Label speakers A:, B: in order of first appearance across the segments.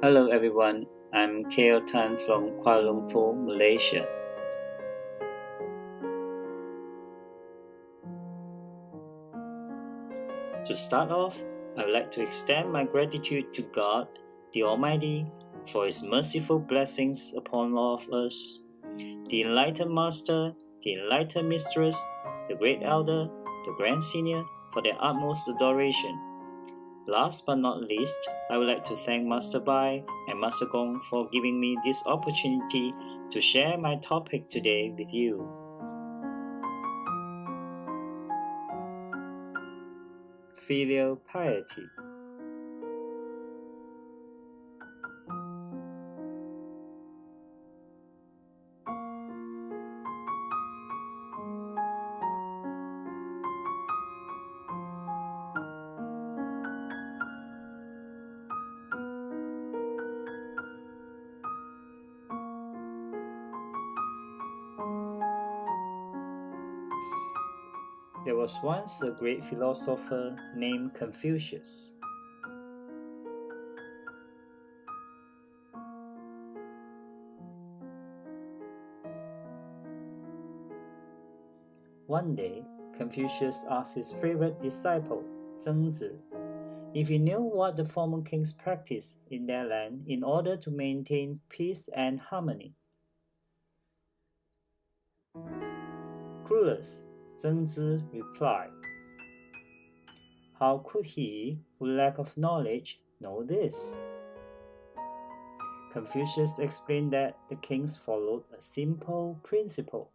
A: Hello everyone, I'm Kale Tan from Kuala Lumpur, Malaysia. To start off, I would like to extend my gratitude to God, the Almighty, for His merciful blessings upon all of us, the Enlightened Master, the Enlightened Mistress, the Great Elder, the Grand Senior, for their utmost adoration. Last but not least, I would like to thank Master Bai and Master Gong for giving me this opportunity to share my topic today with you. Filial Piety. There was once a great philosopher named Confucius. One day, Confucius asked his favorite disciple, Zhong, if he knew what the former kings practiced in their land in order to maintain peace and harmony. Clueless, Zhong replied, "How could he, with lack of knowledge, know this?" Confucius explained that the kings followed a simple principle.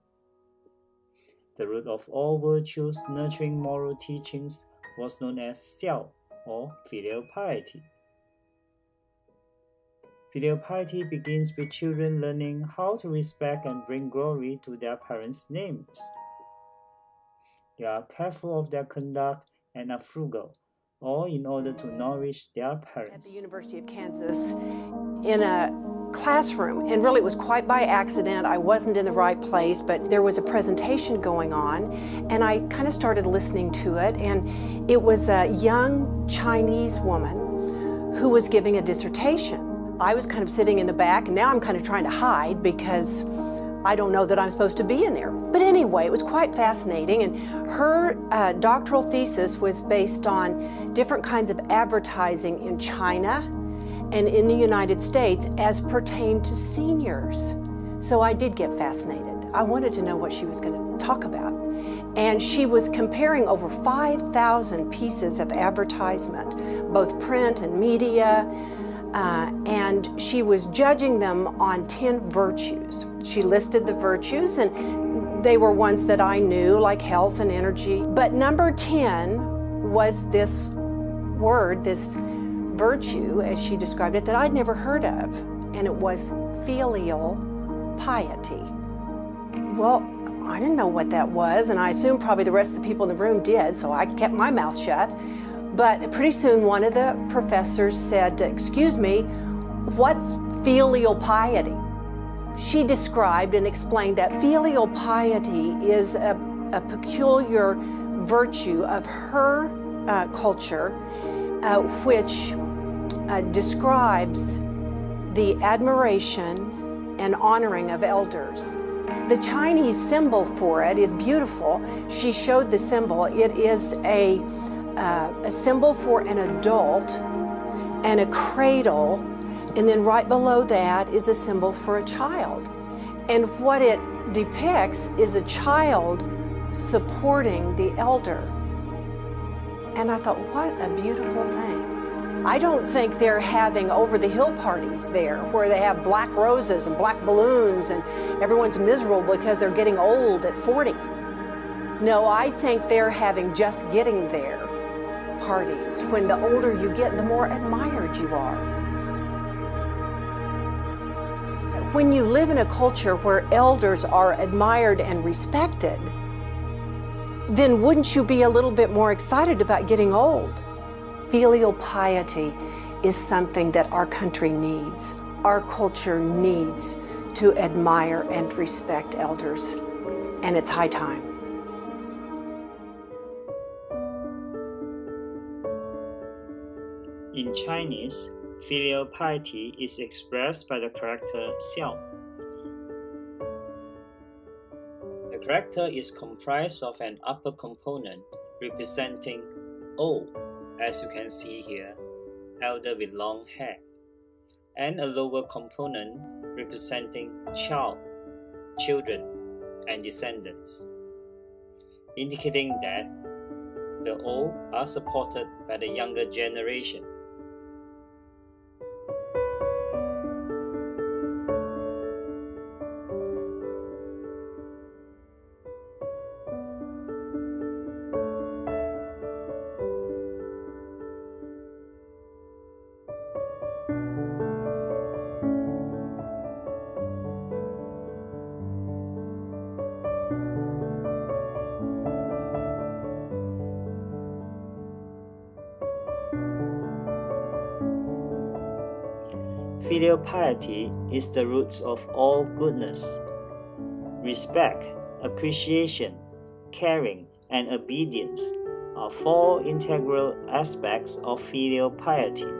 A: The root of all virtues nurturing moral teachings was known as xiao, or filial piety. Filial piety begins with children learning how to respect and bring glory to their parents' names. They are careful of their conduct and are frugal, all in order to nourish their parents.
B: At the University of Kansas, in a classroom, and really it was quite by accident. I wasn't in the right place, but there was a presentation going on, and I kind of started listening to it, and it was a young Chinese woman who was giving a dissertation. I was kind of sitting in the back, and now I'm kind of trying to hide because I don't know that I'm supposed to be in there. But anyway, it was quite fascinating, and her doctoral thesis was based on different kinds of advertising in China and in the United States as pertained to seniors. So I did get fascinated. I wanted to know what she was going to talk about. And she was comparing over 5,000 pieces of advertisement, both print and media, and she was judging them on 10 virtues. She listed the virtues, and they were ones that I knew, like health and energy. But number 10 was this word, this virtue, as she described it, that I'd never heard of, and it was filial piety. Well, I didn't know what that was, and I assumed probably the rest of the people in the room did, so I kept my mouth shut. But pretty soon one of the professors said, "Excuse me, what's filial piety?" She described and explained that filial piety is a peculiar virtue of her culture, which describes the admiration and honoring of elders. The Chinese symbol for it is beautiful. She showed the symbol. It is a symbol for an adult and a cradle, and then right below that is a symbol for a child. And what it depicts is a child supporting the elder. And I thought, what a beautiful thing. I don't think they're having over-the-hill parties there where they have black roses and black balloons and everyone's miserable because they're getting old at 40. No, I think they're having just getting there parties. When the older you get, the more admired you are. When you live in a culture where elders are admired and respected, then wouldn't you be a little bit more excited about getting old? Filial piety is something that our country needs. Our culture needs to admire and respect elders, and it's high time.
A: In Chinese, Filial piety is expressed by the character Xiao. The character is comprised of an upper component representing O, as you can see here, elder with long hair, and a lower component representing Chao, children and descendants, indicating that the old are supported by the younger generation. Filial piety is the root of all goodness. Respect, appreciation, caring, and obedience are four integral aspects of filial piety.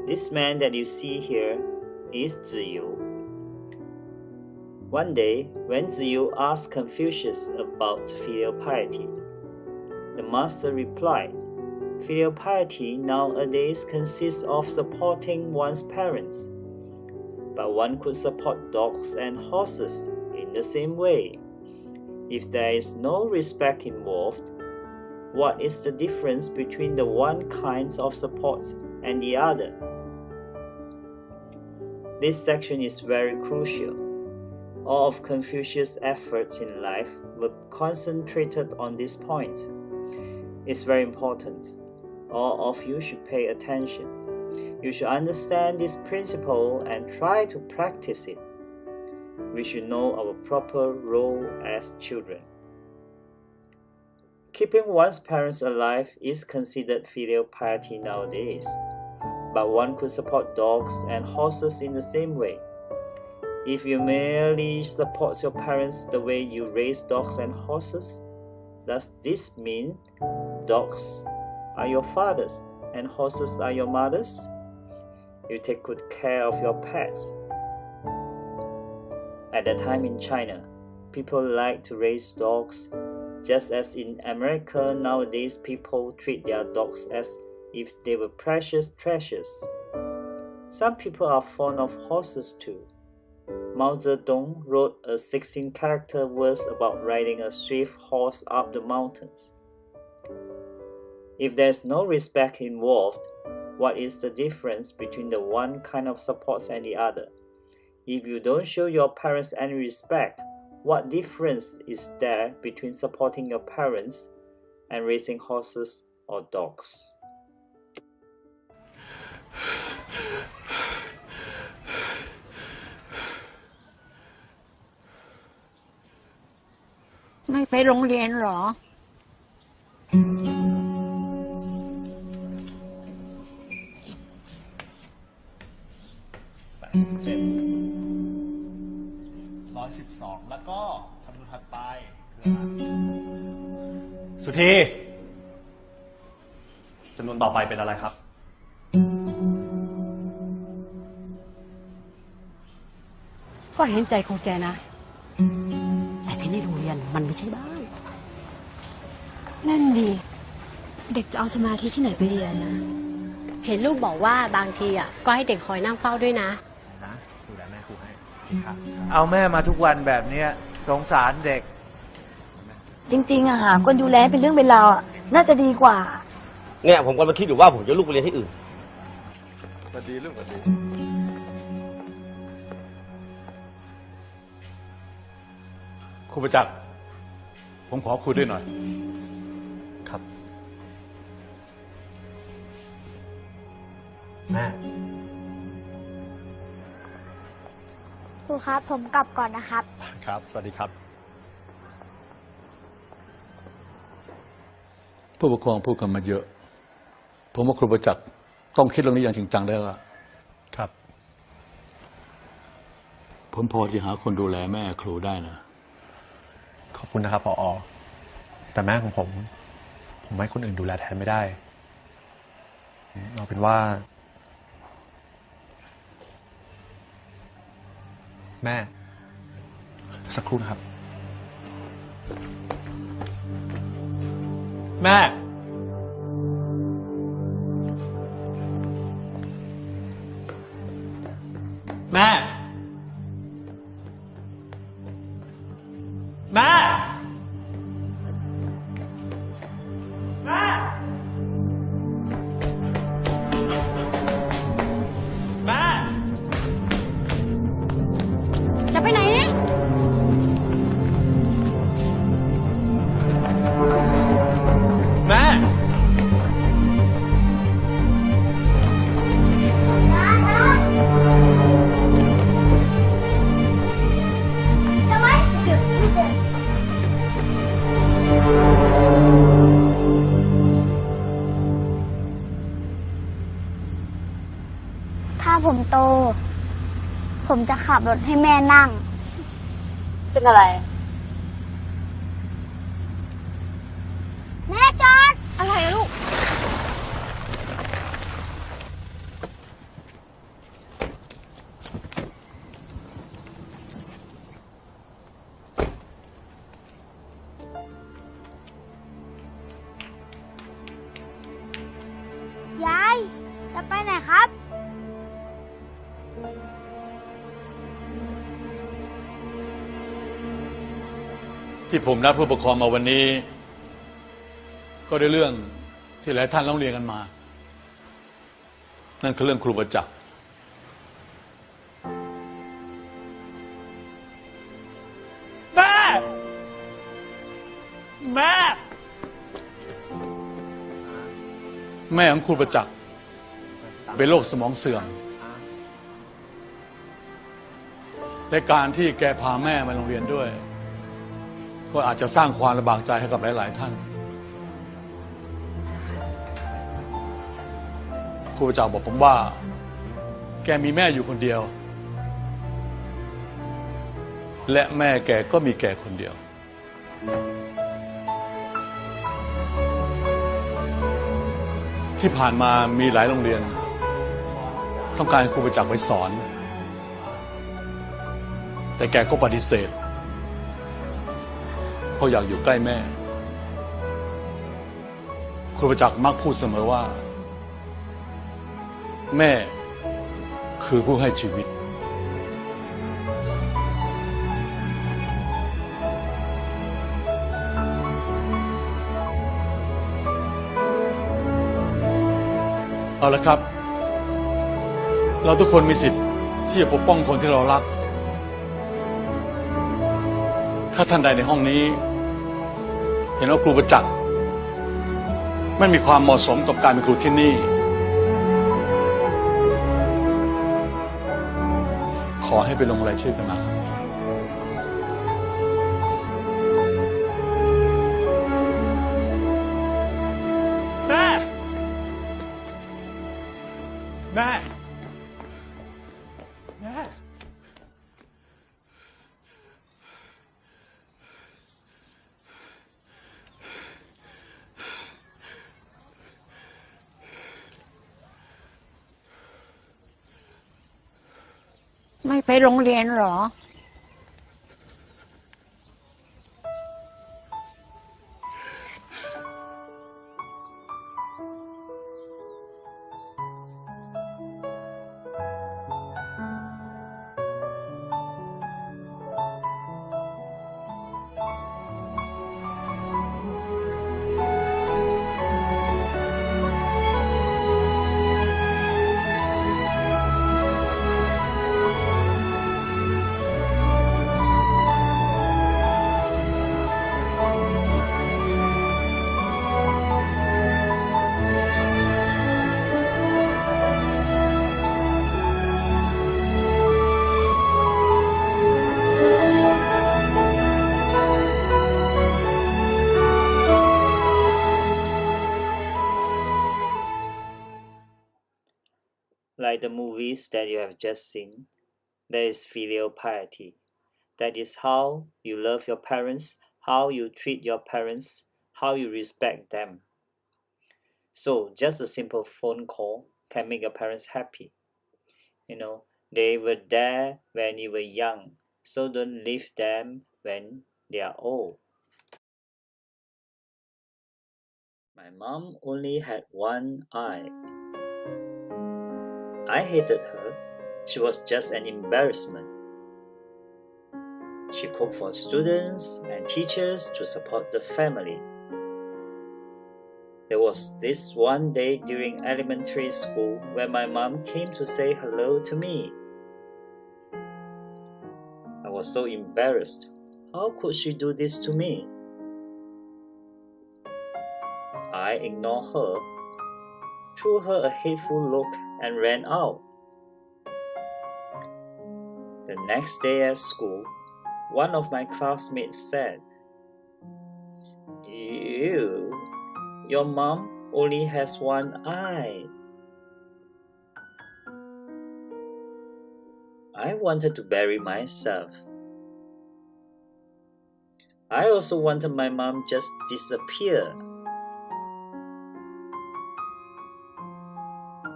A: This man that you see here is Ziyu. One day, when Ziyu asked Confucius about filial piety, the master replied, "Filial piety nowadays consists of supporting one's parents, but one could support dogs and horses in the same way. If there is no respect involved, what is the difference between the one kind of support and the other?" This section is very crucial. All of Confucius' efforts in life were concentrated on this point. It's very important. All of you should pay attention. You should understand this principle and try to practice it. We should know our proper role as children. Keeping one's parents alive is considered filial piety nowadays, but one could support dogs and horses in the same way. If you merely support your parents the way you raise dogs and horses, does this mean dogs are your fathers and horses are your mothers? You take good care of your pets. At that time in China, people like to raise dogs, just as in America nowadays people treat their dogs as if they were precious treasures. Some people are fond of horses too. Mao Zedong wrote a 16-character verse about riding a swift horse up the mountains. If there's no respect involved, what is the difference between the one kind of support and the other? If you don't show your parents any respect, what difference is there between supporting your parents and raising horses or dogs?
C: Mày phải rong riêng rồi.
D: 112แล้วก็สำนวนถัดไปคือสุธีจำนวนต่อไปเป็นอะไรครับ
C: ก็เห็นใจของแกนะแต่ที่นี่โรงเรียนมันไม่ใช่บ้านนั่นดิเด็กจะเอาสมาธิที่ไหนไปเรียนนะเห็นลูกบอกว่าบางทีอ่ะก็ให้เด็กคอยนั่งเฝ้าด้วยนะ
D: ดูแลแม่ครูให้
E: เอาแม่มาทุกวันแบบนี้สงสารเด็ก
F: จริงๆหาคนดูแลเป็นเรื่องเป็นราวน่าจะดีกว่า
G: เนี่ยผมกำลังคิดอยู่ว่าผมจะลูกไปเรียนที่อื่น
D: สวัสดีลูกสวัสดีครูประจักษ์ผมขอคุยด้วยหน่อยครับแม่
H: ครูครับผมกลับก่อนนะครับ
D: ครับสวัสดีครับ
I: ผู้ปกครองพูดกันมาเยอะผมว่าครูประจักษ์ต้องคิดเรื่องนี้อย่างจริงจังแล้วล่ะ
D: ครับ
I: ผมพอจะหาคนดูแลแม่ครูได้นะ
D: ขอบคุณนะครับผอ.แต่แม่ของผมให้คนอื่นดูแลแทนไม่ได้เอาเป็นว่า แม่สักครู่นะครับแม่แม่แม่แม่แม่
C: จะไปไหนเนี่ย
D: แม่
H: ถ้าผมโต ผมจะขับรถให้แม่นั่ง
F: เป็นอะไร
H: แม่จอด
C: อะไรอะลูก
H: ยายจะไปไหนครับ
I: ที่ผมนัดผู้ปกครองมาวันนี้ ก็ได้เรื่องที่หลายท่านร้องเรียนกันมา นั่นคือเรื่องครูประจักษ์
D: แม่แม่
I: แม่ของครูประจักษ์เป็นโรคสมองเสื่อมและการที่แกพาแม่มาโรงเรียนด้วยก็อาจจะสร้างความลำบากใจให้กับหลายๆท่านครูประจักษ์บอกผมว่าแกมีแม่อยู่คนเดียวและแม่แกก็มีแกคนเดียวที่ผ่านมามีหลายโรงเรียนต้องการให้ครูประจักษ์ไปสอนแต่แกก็ปฏิเสธเพราะอยากอยู่ใกล้แม่ครูประจักษ์มักพูดเสมอว่าแม่คือผู้ให้ชีวิตเอาละครับเราทุกคนมีสิทธิ์ที่จะปกป้องคนที่เรารักถ้าท่านใดในห้องนี้เห็นว่าครูประจักษ์ไม่มีความเหมาะสมกับการเป็นครูที่นี่ขอให้ไปลงรายชื่อกันมา
D: แม่แม่แม่
F: ไม่ไปโรงเรียนเหรอ
A: Like the movies that you have just seen, there is filial piety. That is how you love your parents, how you treat your parents, how you respect them. So just a simple phone call can make your parents happy. They were there when you were young, so don't leave them when they are old. My mom only had one eye. I hated her. She was just an embarrassment. She cooked for students and teachers to support the family. There was this one day during elementary school when my mom came to say hello to me. I was so embarrassed. How could she do this to me? I ignored her, threw her a hateful look, and ran out. The next day at school, one of my classmates said, "Ew, your mom only has one eye." I wanted to bury myself. I also wanted my mom just disappear.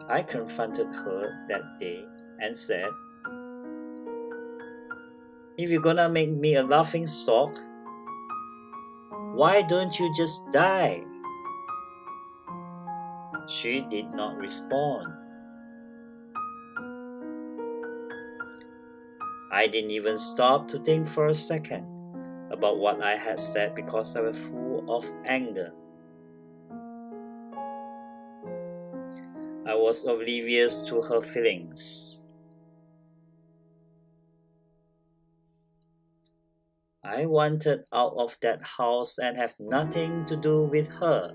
A: I confronted her that day and said, "If you're gonna make me a laughing stock, why don't you just die?" She did not respond. I didn't even stop to think for a second about what I had said because I was full of anger. I was oblivious to her feelings. I wanted out of that house and have nothing to do with her.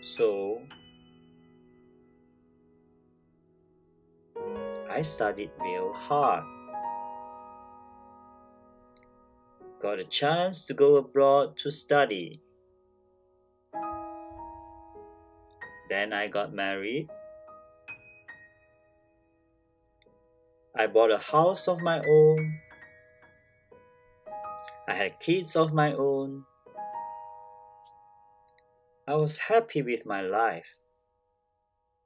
A: So, I studied real hard. Got a chance to go abroad to study. Then I got married. I bought a house of my own. I had kids of my own. I was happy with my life,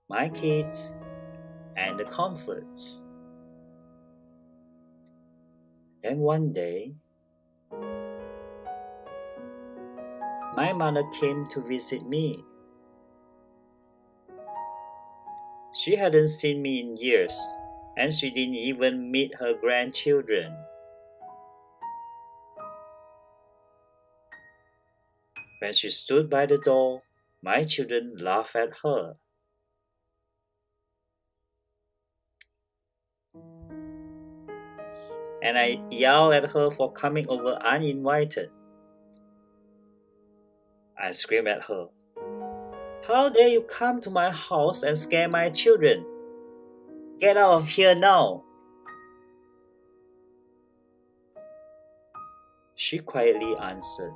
A: my kids, and the comforts. Then one day, my mother came to visit me. She hadn't seen me in years, and she didn't even meet her grandchildren. When she stood by the door, my children laughed at her. And I yelled at her for coming over uninvited. I screamed at her, "How dare you come to my house and scare my children? Get out of here now!" She quietly answered,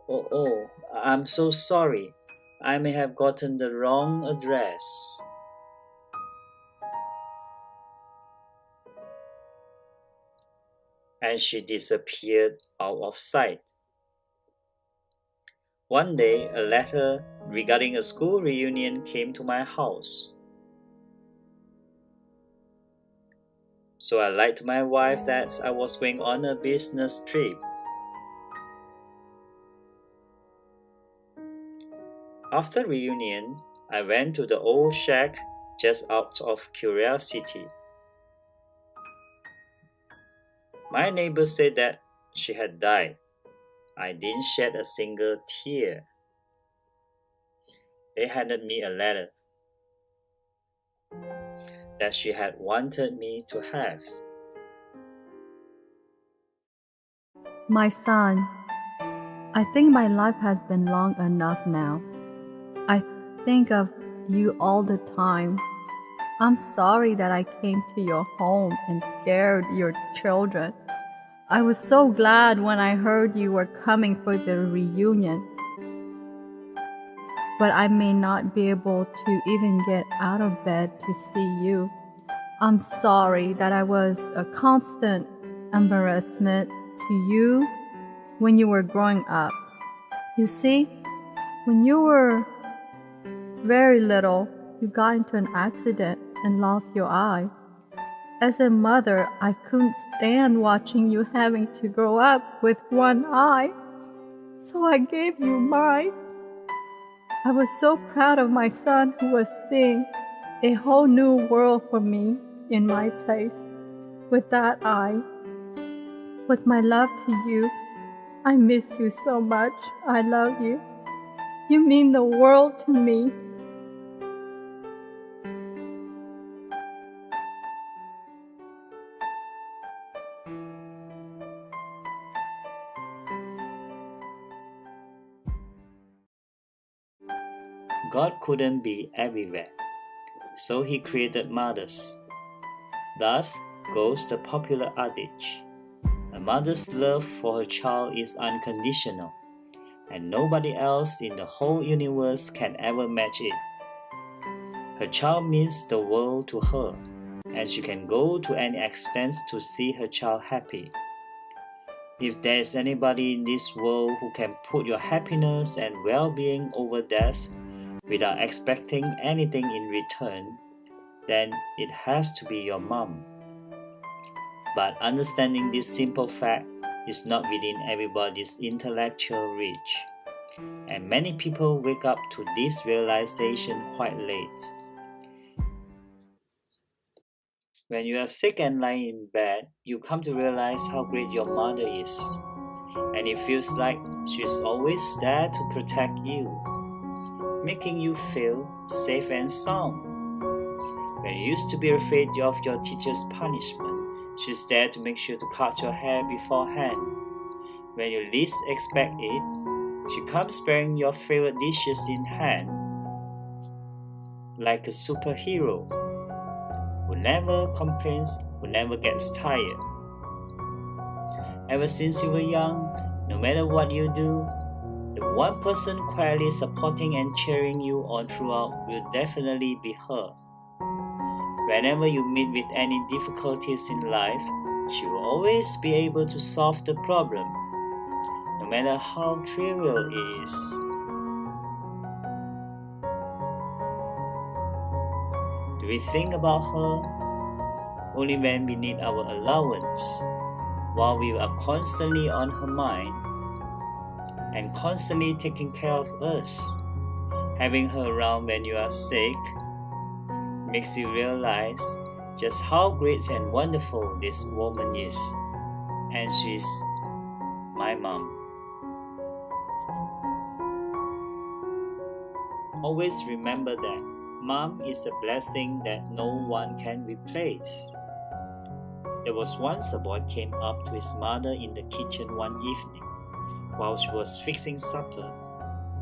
A: Oh, I'm so sorry. I may have gotten the wrong address." And she disappeared out of sight. One day, a letter regarding a school reunion came to my house. So I lied to my wife that I was going on a business trip. After reunion, I went to the old shack just out of curiosity. My neighbor said that she had died. I didn't shed a single tear. They handed me a letter that she had wanted me to have.
J: My son, I think my life has been long enough now. I think of you all the time. I'm sorry that I came to your home and scared your children. I was so glad when I heard you were coming for the reunion. But I may not be able to even get out of bed to see you. I'm sorry that I was a constant embarrassment to you when you were growing up. You see, when you were very little, you got into an accident and lost your eye. As a mother, I couldn't stand watching you having to grow up with one eye, so I gave you mine. I was so proud of my son who was seeing a whole new world for me in my place with that eye. With my love to you, I miss you so much. I love you. You mean the world to me.
A: God couldn't be everywhere, so he created mothers. Thus goes the popular adage, a mother's love for her child is unconditional, and nobody else in the whole universe can ever match it. Her child means the world to her, and she can go to any extent to see her child happy. If there is anybody in this world who can put your happiness and well-being over theirs without expecting anything in return, then it has to be your mom. But understanding this simple fact is not within everybody's intellectual reach, and many people wake up to this realization quite late. When you are sick and lying in bed, you come to realize how great your mother is, and it feels like she is always there to protect you, making you feel safe and sound. When you used to be afraid of your teacher's punishment, she's there to make sure to cut your hair beforehand. When you least expect it, she comes bearing your favorite dishes in hand, like a superhero who never complains, who never gets tired. Ever since you were young, no matter what you do, the one person quietly supporting and cheering you on throughout will definitely be her. Whenever you meet with any difficulties in life, she will always be able to solve the problem, no matter how trivial it is. Do we think about her? Only when we need our allowance, while we are constantly on her mind and constantly taking care of us. Having her around when you are sick makes you realize just how great and wonderful this woman is, and she's my mom. Always remember that mom is a blessing that no one can replace. There was once a boy came up to his mother in the kitchen one evening while she was fixing supper,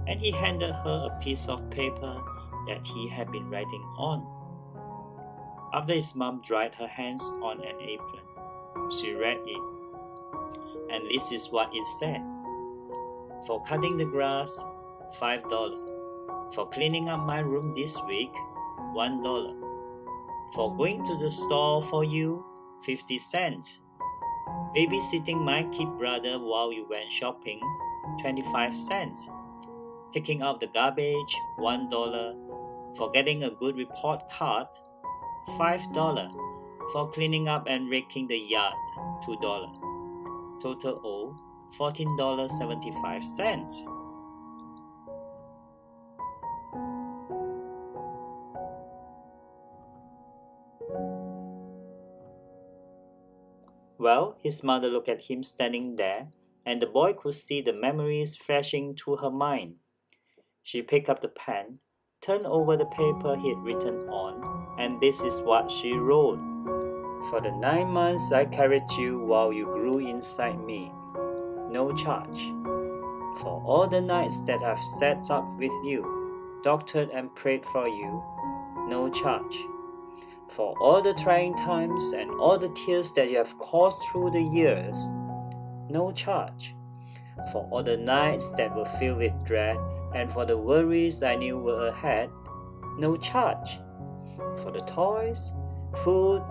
A: and he handed her a piece of paper that he had been writing on. After his mom dried her hands on an apron, she read it, and this is what it said. For cutting the grass, $5. For cleaning up my room this week, $1. For going to the store for you, 50 cents. Babysitting my kid brother while you went shopping, 25 cents. Taking out the garbage, $1. For getting a good report card, $5. For cleaning up and raking the yard, $2. Total owe, $14.75. Well, his mother looked at him standing there, and the boy could see the memories flashing through her mind. She picked up the pen, turned over the paper he had written on, and this is what she wrote. For the 9 months I carried you while you grew inside me, no charge. For all the nights that I've sat up with you, doctored and prayed for you, no charge. For all the trying times and all the tears that you have caused through the years, no charge. For all the nights that were filled with dread, and for the worries I knew were ahead, no charge. For the toys, food,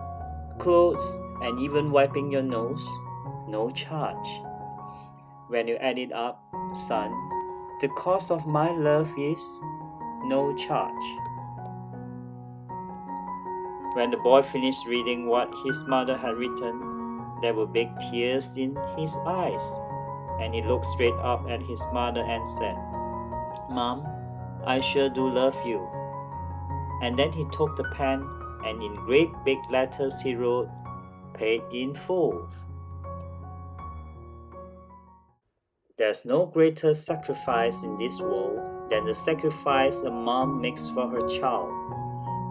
A: clothes, and even wiping your nose, no charge. When you add it up, son, the cost of my love is no charge. When the boy finished reading what his mother had written, there were big tears in his eyes, and he looked straight up at his mother and said, "Mom, I sure do love you." And then he took the pen and in great big letters he wrote, "Paid in full." There's no greater sacrifice in this world than the sacrifice a mom makes for her child,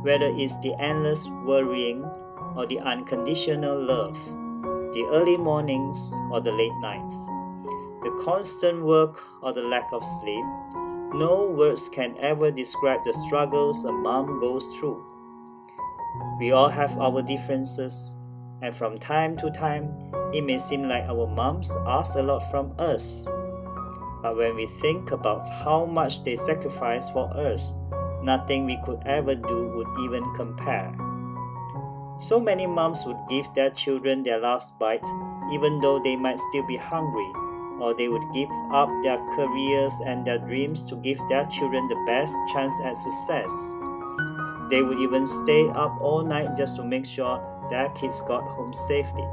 A: whether it's the endless worrying or the unconditional love, the early mornings or the late nights, the constant work or the lack of sleep. No words can ever describe the struggles a mom goes through. We all have our differences, and from time to time, it may seem like our moms ask a lot from us. But when we think about how much they sacrifice for us, nothing we could ever do would even compare. So many moms would give their children their last bite, even though they might still be hungry, or they would give up their careers and their dreams to give their children the best chance at success. They would even stay up all night just to make sure their kids got home safely.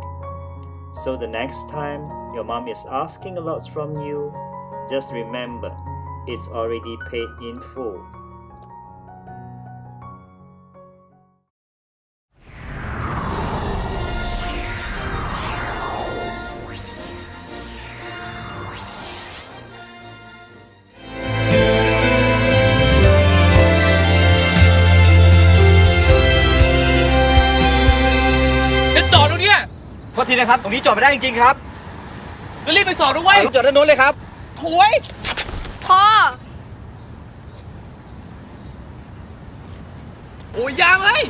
A: So the next time your mom is asking a lot from you, just remember, it's already paid in full.
G: โทษทีนะครับตรงนี้จอดไม่ได้จริงๆครับรีบไปสอบด้วยจอดด้านโน้นเลยครับโถ่พ่อโอ้ยยางเลย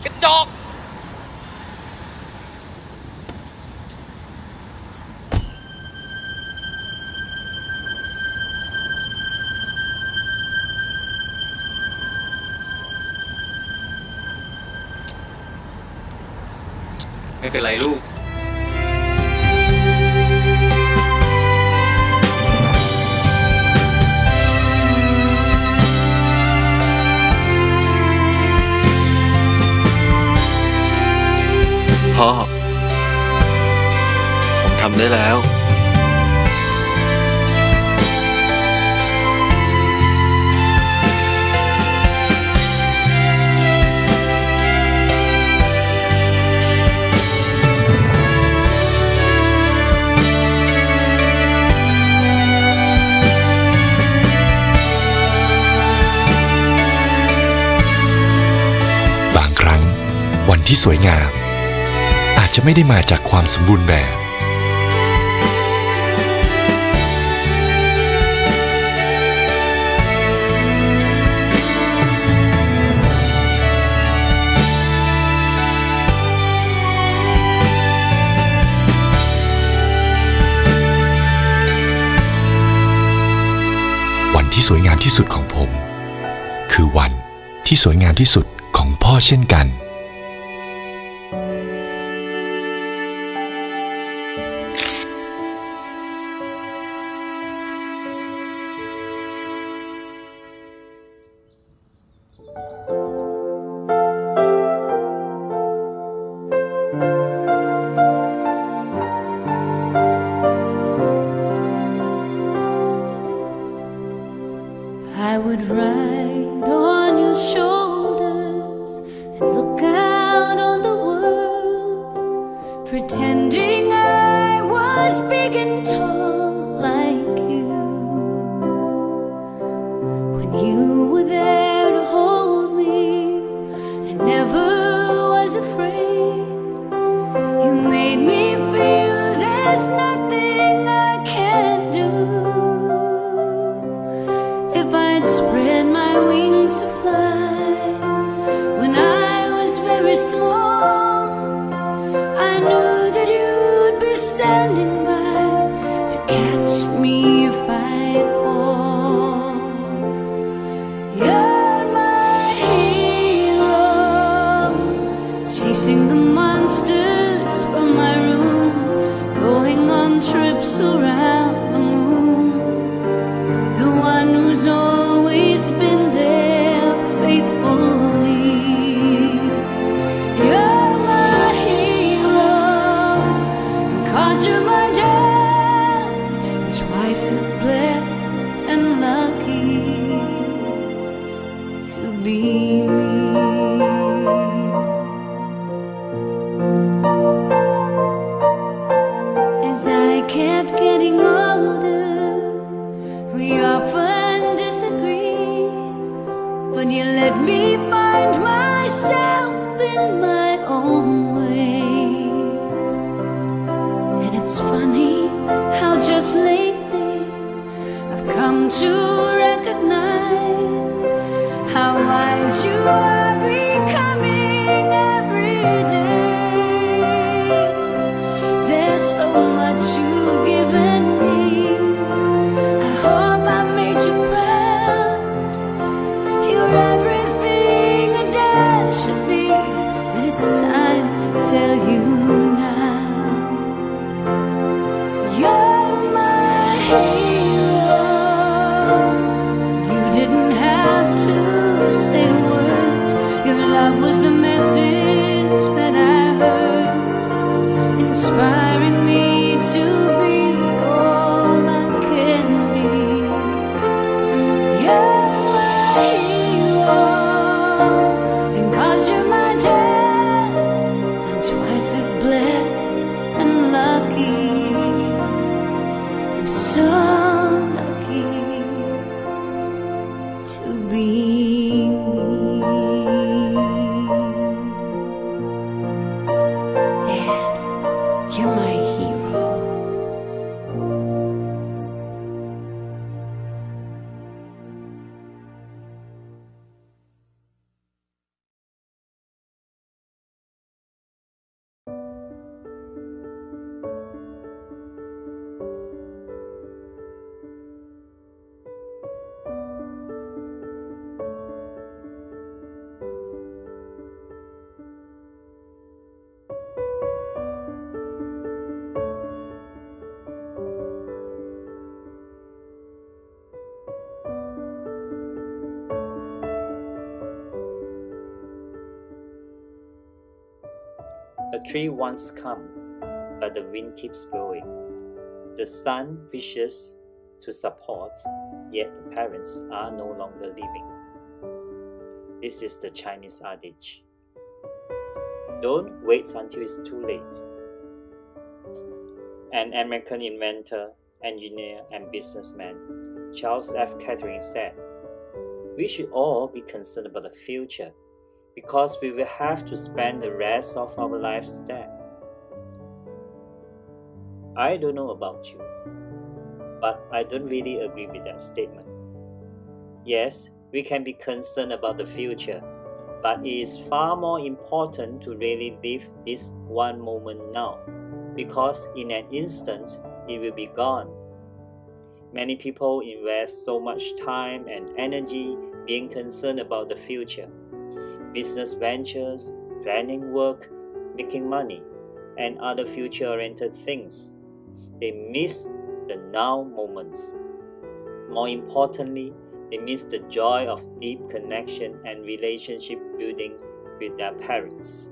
G: กระจอกไม่เป็นไรลูก
K: พ่อผมทำได้แล้ว
L: บางครั้งวันที่สวยงามอาจจะไม่ได้มาจากความสมบูรณ์แบบวันที่สวยงามที่สุดของผมคือวันที่สวยงามที่สุดของพ่อเช่นกัน
M: I would ride on your shoulders and look out on the world, pretending I was big and tall like you. When you were there to hold me, I never was afraid. You made me feel there's nothing I can't do. If I'd spread my wings to fly when I was very small, I knew that you'd be standing by to catch me if I'd fall. You're my hero, chasing the monsters from my room, going on trips around the moon. The one who's always been there faithfully. getting older, we often disagree, but you let me find myself in my own way. And it's funny how just lately I've come to recognize how wise you are becoming every day. There's so much you've given me. I hope I made you proud. You're everything a dad should be, and it's time to tell you now. You're my hero. You didn't have to say a word. Your love was the message that I heard, inspiring me to be all I can be. You're my hero, and 'cause you're my dad, I'm twice as blessed and lucky. I'm so lucky to be me. Dad, you're my hero.
A: A tree once come, but the wind keeps blowing. The sun wishes to support, yet the parents are no longer living. This is the Chinese adage. Don't wait until it's too late. An American inventor, engineer, and businessman, Charles F. Kettering said, "We should all be concerned about the future, because we will have to spend the rest of our lives there." I don't know about you, but I don't really agree with that statement. Yes, we can be concerned about the future, but it is far more important to really live this one moment now, because in an instant, it will be gone. Many people invest so much time and energy being concerned about the future. Business ventures, planning work, making money, and other future-oriented things. They miss the now moments. More importantly, they miss the joy of deep connection and relationship building with their parents.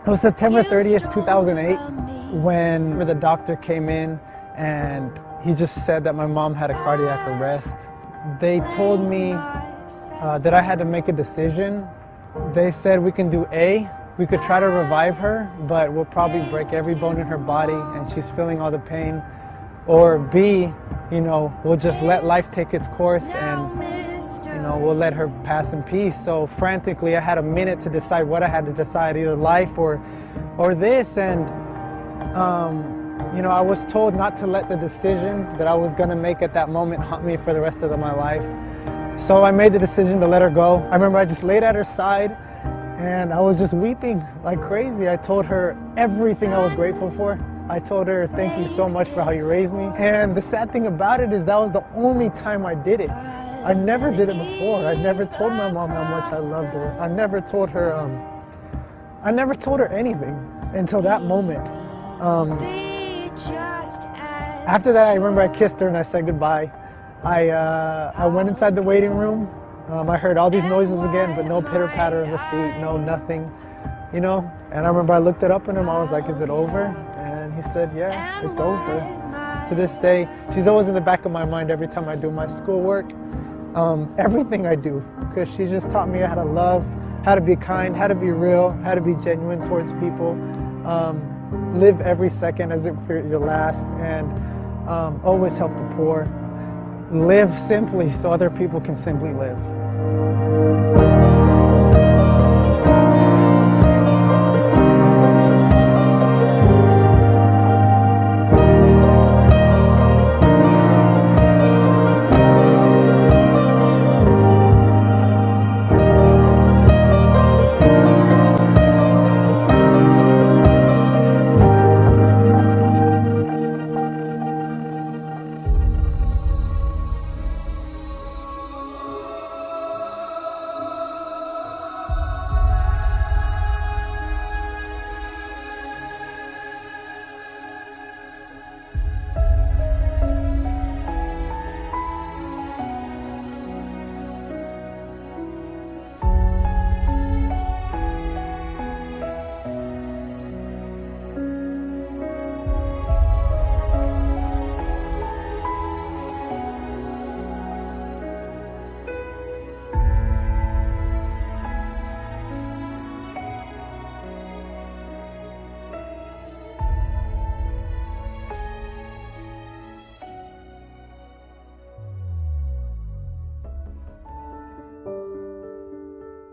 K: It was September 30th, 2008, when the doctor came in and he just said that my mom had a cardiac arrest. They told me that I had to make a decision. They said we can do A, we could try to revive her, but we'll probably break every bone in her body and she's feeling all the pain. Or B, we'll just let life take its course and we'll let her pass in peace. So frantically, I had a minute to decide what I had to decide, either life or this. And, I was told not to let the decision that I was gonna make at that moment haunt me for the rest of my life. So I made the decision to let her go. I remember I just laid at her side and I was just weeping like crazy. I told her everything I was grateful for. I told her, thank you so much for how you raised me. And the sad thing about it is that was the only time I did it. I never did it before. I never told my mom how much I loved her. I never told her anything until that moment. After that, I remember I kissed her and I said goodbye. I went inside the waiting room. I heard all these noises again, but no pitter patter of the feet, no nothing, And I remember I looked it up at him. I was like, is it over? And he said, yeah, it's over. To this day, she's always in the back of my mind every time I do my schoolwork. Everything I do, because she just taught me how to love, how to be kind, how to be real, how to be genuine towards people, live every second as if you're your last, and always help the poor, live simply so other people can simply live.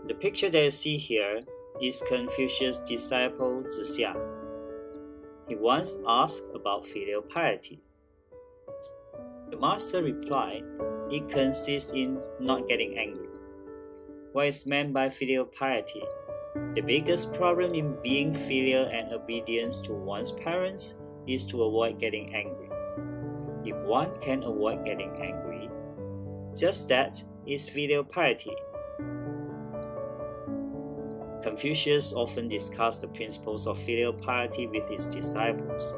A: The picture that you see here is Confucius' disciple Zhixia. He once asked about filial piety. The master replied, it consists in not getting angry. What is meant by filial piety? The biggest problem in being filial and obedience to one's parents is to avoid getting angry. If one can avoid getting angry, just that is filial piety. Confucius often discussed the principles of filial piety with his disciples.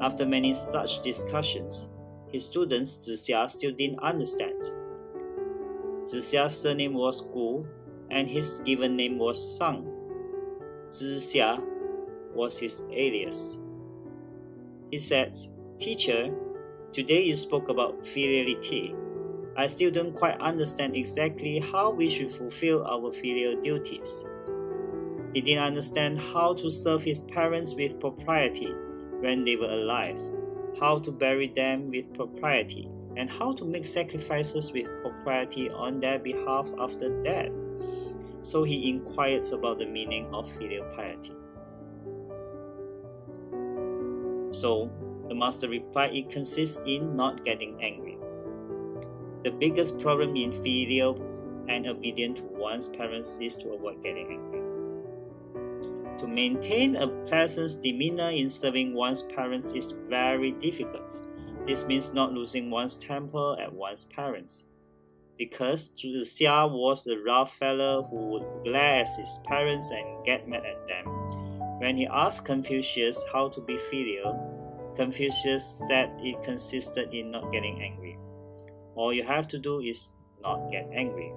A: After many such discussions, his student Zhixia still didn't understand. Zhixia's surname was Gu, and his given name was Zhong. Zhixia was his alias. He said, "Teacher, Today you spoke about filiality. I still don't quite understand exactly how we should fulfill our filial duties. He didn't understand how to serve his parents with propriety when they were alive, how to bury them with propriety, and how to make sacrifices with propriety on their behalf after death. So he inquires about the meaning of filial piety. So the master replied, it consists in not getting angry. The biggest problem in filial and obedience to one's parents is to avoid getting angry. To maintain a pleasant demeanor in serving one's parents is very difficult. This means not losing one's temper at one's parents. Because Xia was a rough fellow who would glare at his parents and get mad at them. When he asked Confucius how to be filial, Confucius said it consisted in not getting angry. All you have to do is not get angry.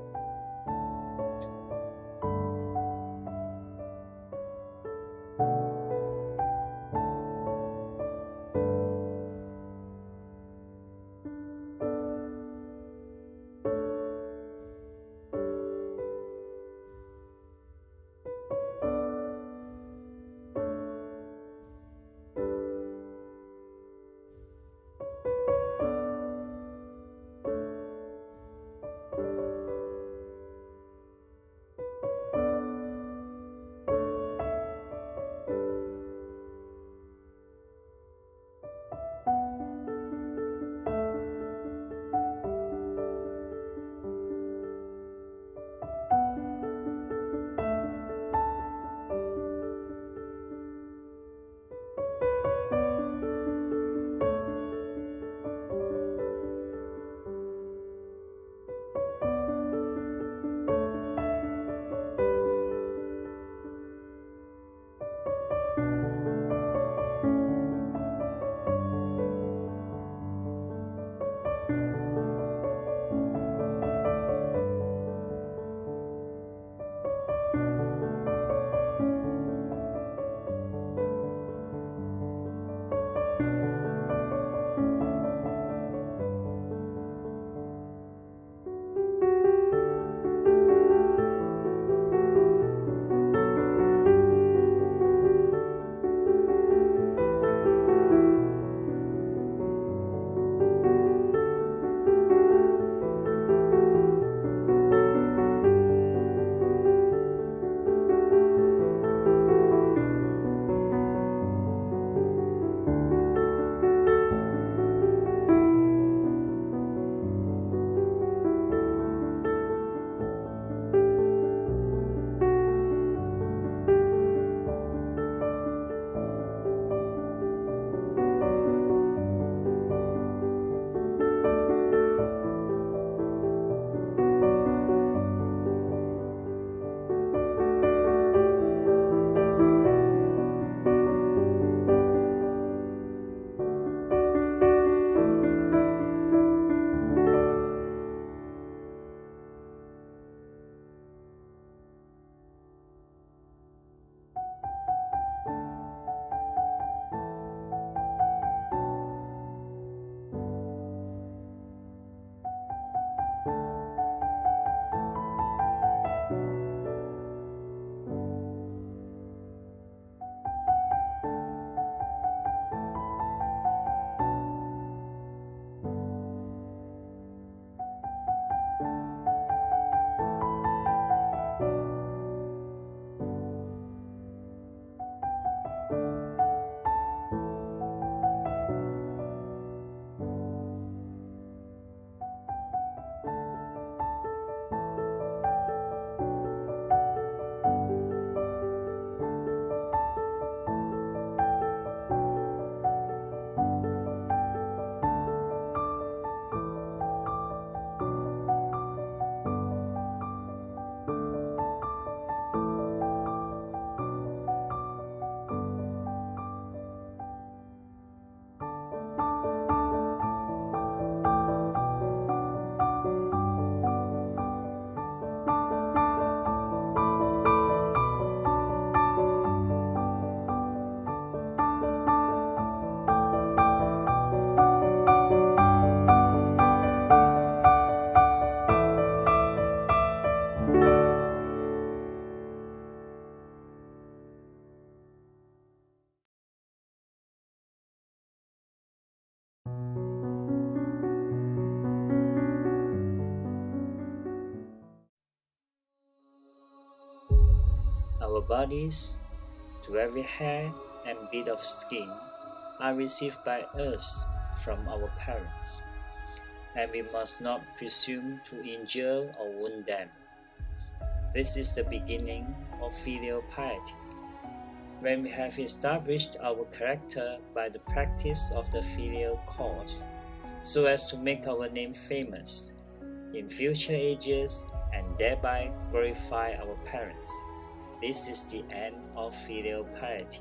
A: Our bodies, to every hair and bit of skin, are received by us from our parents, and we must not presume to injure or wound them. This is the beginning of filial piety. When we have established our character by the practice of the filial cause, so as to make our name famous in future ages and thereby glorify our parents, this is the end of filial piety.